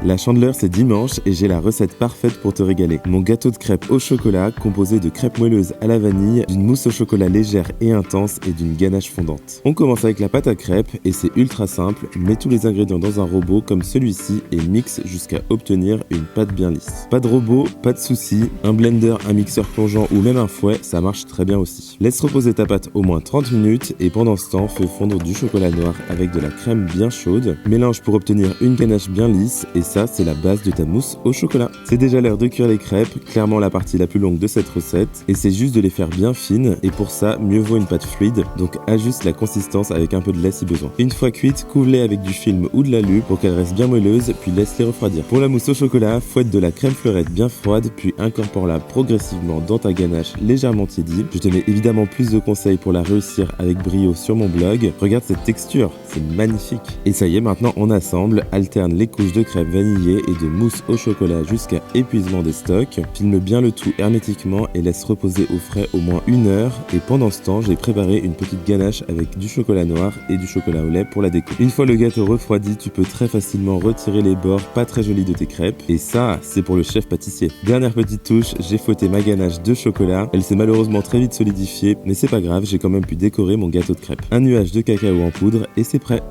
La Chandeleur, c'est dimanche et j'ai la recette parfaite pour te régaler. Mon gâteau de crêpes au chocolat composé de crêpes moelleuses à la vanille, d'une mousse au chocolat légère et intense et d'une ganache fondante. On commence avec la pâte à crêpes et c'est ultra simple. Mets tous les ingrédients dans un robot comme celui-ci et mixe jusqu'à obtenir une pâte bien lisse. Pas de robot, pas de souci. Un blender, un mixeur plongeant ou même un fouet, ça marche très bien aussi. Laisse reposer ta pâte au moins 30 minutes et pendant ce temps, fais fondre du chocolat noir avec de la crème bien chaude. Mélange pour obtenir une ganache bien lisse et ça, c'est la base de ta mousse au chocolat. C'est déjà l'heure de cuire les crêpes, clairement la partie la plus longue de cette recette, et c'est juste de les faire bien fines, et pour ça, mieux vaut une pâte fluide, donc ajuste la consistance avec un peu de lait si besoin. Une fois cuite, couvre-les avec du film ou de l'alu pour qu'elles restent bien moelleuses, puis laisse-les refroidir. Pour la mousse au chocolat, fouette de la crème fleurette bien froide, puis incorpore-la progressivement dans ta ganache légèrement tiédie. Je te mets évidemment plus de conseils pour la réussir avec brio sur mon blog. Regarde cette texture, c'est magnifique. Et ça y est, maintenant on assemble, alterne les couches de crêpes vanillées et de mousse au chocolat jusqu'à épuisement des stocks. Filme bien le tout hermétiquement et laisse reposer au frais au moins 1 heure. Et pendant ce temps, j'ai préparé une petite ganache avec du chocolat noir et du chocolat au lait pour la déco. Une fois le gâteau refroidi, tu peux très facilement retirer les bords pas très jolis de tes crêpes. Et ça, c'est pour le chef pâtissier. Dernière petite touche, j'ai fouetté ma ganache de chocolat. Elle s'est malheureusement très vite solidifiée, mais c'est pas grave, j'ai quand même pu décorer mon gâteau de crêpes. Un nuage de cacao en poudre et c'est prêt.